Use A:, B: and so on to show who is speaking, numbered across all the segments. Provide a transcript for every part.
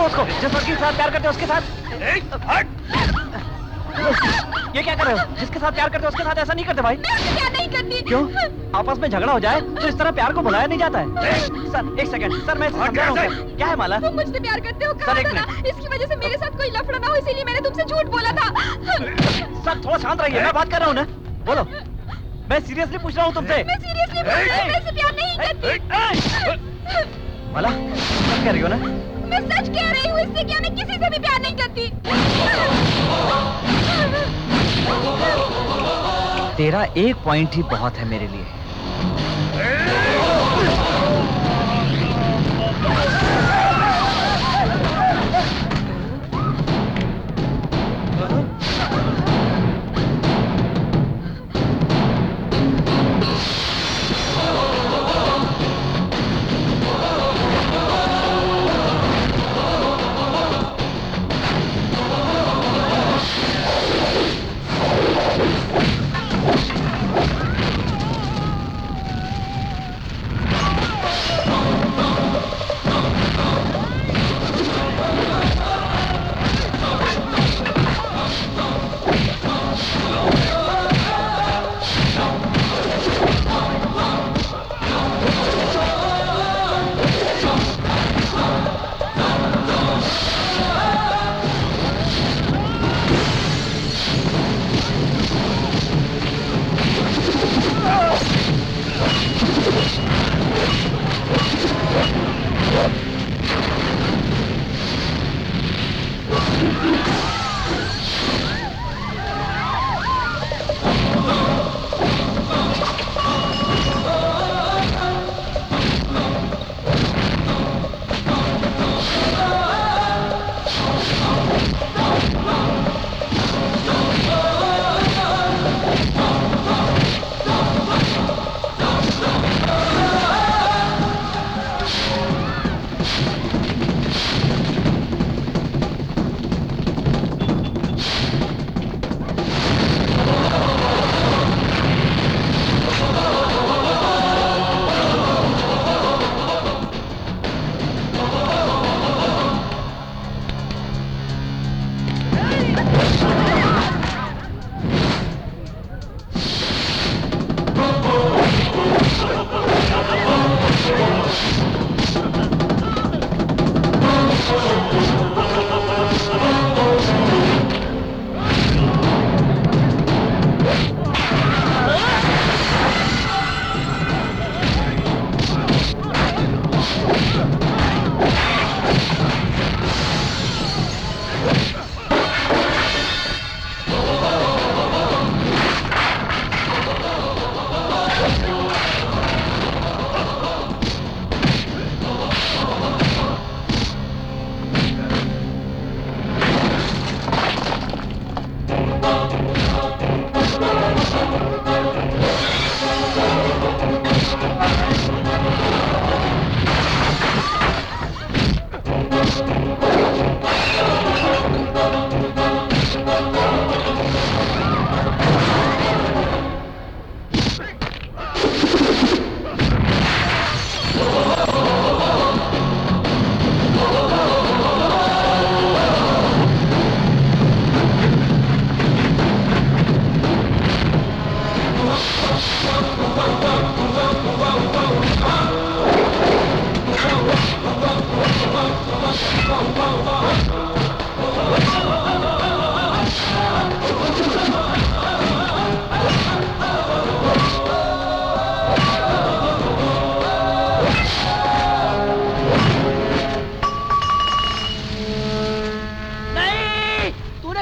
A: दो उसको, जिस लड़की के साथ प्यार करते हो उसके साथ। ये क्या कर रहे हो? जिसके साथ प्यार करते हो उसके साथ ऐसा नहीं करते भाई।
B: मैं प्यार नहीं करती।
A: क्यों? आपस में झगड़ा हो जाए तो इस तरह प्यार को भुलाया नहीं जाता है। सर एक सेकंड, सर मैं इसे समझा रहा हूँ। क्या है माला?
B: तुम मुझसे प्यार करते हो, कहा था ना। इसकी वजह से मेरे साथ कोई लफड़ा ना हो, इसीलिए मैंने तुमसे झूठ बोला था।
A: सर थोड़ा शांत रहिए, मैं बात कर रहा हूँ ना। बोलो, मैं सीरियसली पूछ रहा हूँ तुमसे।
B: मैं सीरियसली बोल रही हूँ, मैं इससे प्यार नहीं करती।
A: माला, सच कह रही हो ना?
B: मैं सच कह रही हूँ, इससे क्या मैं किसी से भी प्यार नहीं करती।
A: तेरा एक पॉइंट ही बहुत है मेरे लिए।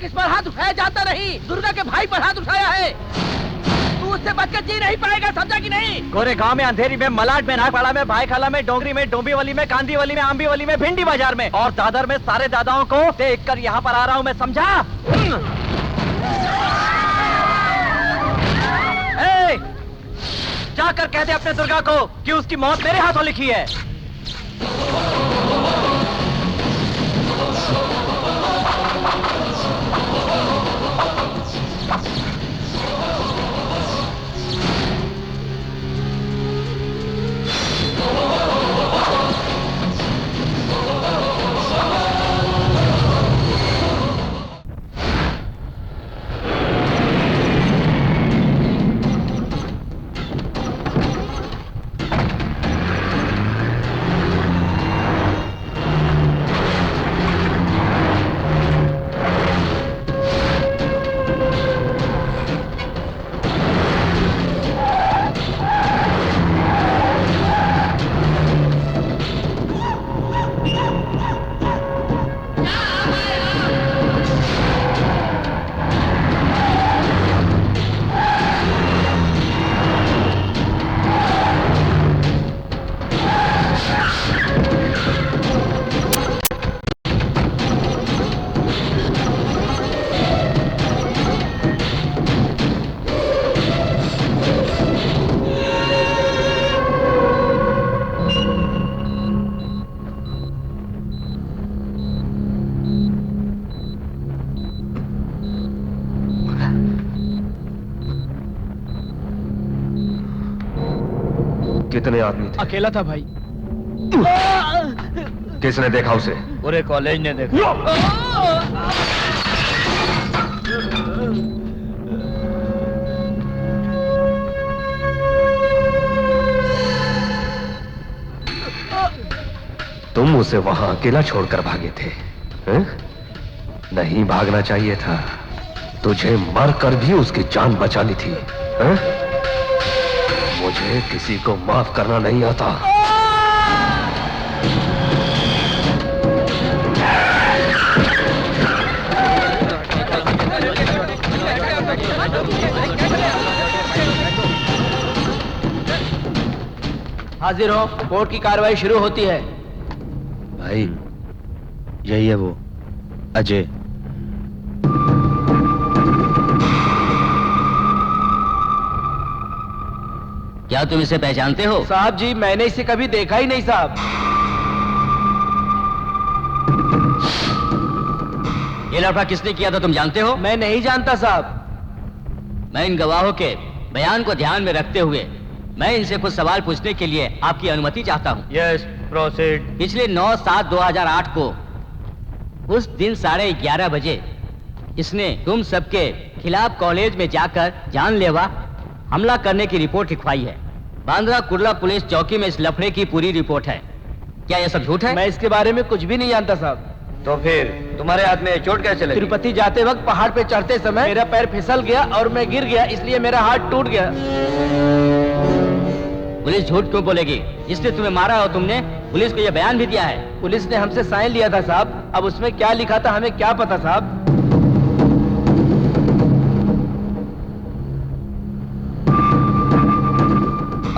C: किस पर हाथ उठाया जाता नहीं, दुर्गा के भाई पर हाथ उठाया है। तू उससे बचकर जी नहीं पाएगा, समझा कि नहीं?
A: गोरे गांव में, अंधेरी में, मलाड में, नागपाड़ा में, भाईखाला में, डोंगरी में, डोंबिवली में, कांदीवली में, आंबीवली में, भिंडी बाजार में और दादर में सारे दादाओं को देख कर यहाँ पर आ रहा हूँ मैं, समझा? जाकर कह दे अपने दुर्गा को कि उसकी मौत मेरे हाथों लिखी है।
D: कितने आदमी थे?
C: अकेला था भाई।
D: किसने देखा उसे?
A: पूरे कॉलेज ने देखा।
D: तुम उसे वहां अकेला छोड़कर भागे थे, हैं? नहीं भागना चाहिए था, तुझे मरकर भी उसकी जान बचानी थी, हैं? मुझे किसी को माफ करना नहीं आता।
C: हाजिर हो, कोर्ट की कार्रवाई शुरू होती है।
A: भाई यही है वो अजय।
C: क्या तुम इसे पहचानते हो? साहब जी, मैंने इसे कभी देखा ही नहीं साहब। ये लड़का किसने किया था तुम जानते हो? मैं नहीं जानता साहब। मैं इन गवाहों के बयान को ध्यान में रखते हुए मैं इनसे कुछ सवाल पूछने के लिए आपकी अनुमति चाहता हूँ।
A: Yes, proceed.
C: पिछले 9/7/2008 को उस दिन 11:30 बजे इसने तुम सबके खिलाफ कॉलेज में जाकर जानलेवा हमला करने की रिपोर्ट लिखवाई है। बांद्रा कुर्ला पुलिस चौकी में इस लफड़े की पूरी रिपोर्ट है। क्या यह सब झूठ है? मैं इसके बारे में कुछ भी नहीं जानता साहब।
A: तो फिर तुम्हारे हाथ में चोट कैसे लगी?
C: तिरुपति जाते वक्त पहाड़ पे चढ़ते समय मेरा पैर फिसल गया और मैं गिर गया, इसलिए मेरा हाथ टूट गया। पुलिस झूठ क्यों बोलेगी? जिसने तुम्हें मारा और तुमने पुलिस को यह बयान भी दिया है। पुलिस ने हमसे साइन लिया था साहब, अब उसमें क्या लिखा था हमें क्या पता साहब।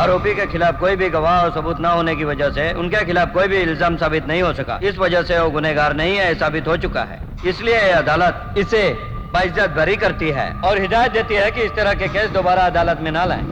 A: आरोपी के खिलाफ कोई भी गवाह और सबूत न होने की वजह से उनके खिलाफ कोई भी इल्जाम साबित नहीं हो सका। इस वजह से वो गुनहगार नहीं है साबित हो चुका है। इसलिए अदालत इसे बाइज्जत बरी करती है और हिदायत देती है कि इस तरह के केस दोबारा अदालत में ना लाएं।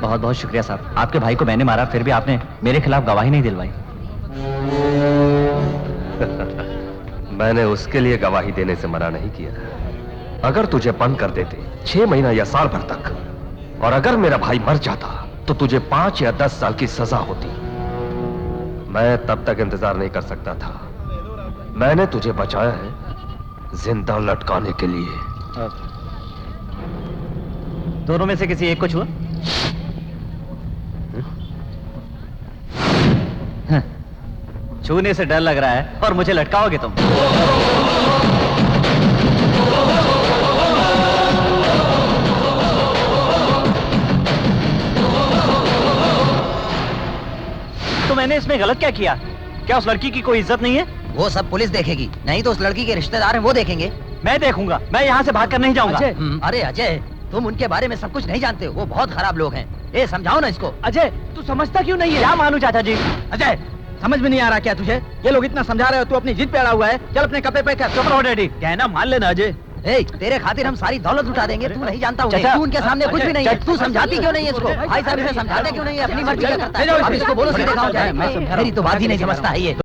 A: बहुत बहुत शुक्रिया साहब, आपके भाई को मैंने मारा फिर भी आपने मेरे खिलाफ गवाही नहीं दिलवाई।
D: मैंने उसके लिए गवाही देने से मना नहीं किया। अगर तुझे बंद कर देते 6 महीना या साल भर तक, और अगर मेरा भाई मर जाता तो तुझे 5 या 10 साल की सजा होती। मैं तब तक इंतजार नहीं कर सकता था। मैंने तुझे बचाया है जिंदा लटकाने के लिए।
A: दोनों में से किसी एक को छुआ? छूने से डर लग रहा है और मुझे लटकाओगे तुम? तो मैंने इसमें गलत क्या किया? क्या उस लड़की की कोई इज्जत नहीं है?
E: वो सब पुलिस देखेगी, नहीं तो उस लड़की के रिश्तेदार हैं वो देखेंगे।
A: मैं देखूंगा, मैं यहाँ से भागकर नहीं जाऊंगा।
E: अरे अजय, तुम उनके बारे में सब कुछ नहीं जानते हो, वो बहुत खराब लोग हैं। ए समझाओ ना इसको।
C: अजय, तू समझता क्यों नहीं है?
A: क्या मानूं चाचा जी?
C: अजय, समझ में नहीं आ रहा क्या तुझे? ये लोग इतना समझा रहे हो, तू अपनी जिद पे अड़ा हुआ है। चल अपने कपड़े पैक कर।
A: चुप रहो डैडी।
C: कहना मान लेना अजय।
E: ए, तेरे खातिर हम सारी दौलत लुटा देंगे, तू नहीं जानता
A: चाचा।
E: तू उनके सामने कुछ भी नहीं है। तू समझाती क्यों नहीं है इसको? भाई साहब इसे समझाते क्यों नहीं है? अपनी मर्जी का करता है। अब इसको बोलो सीधे गाँव जाए। मेरी तो बात ही नहीं समझता है ये।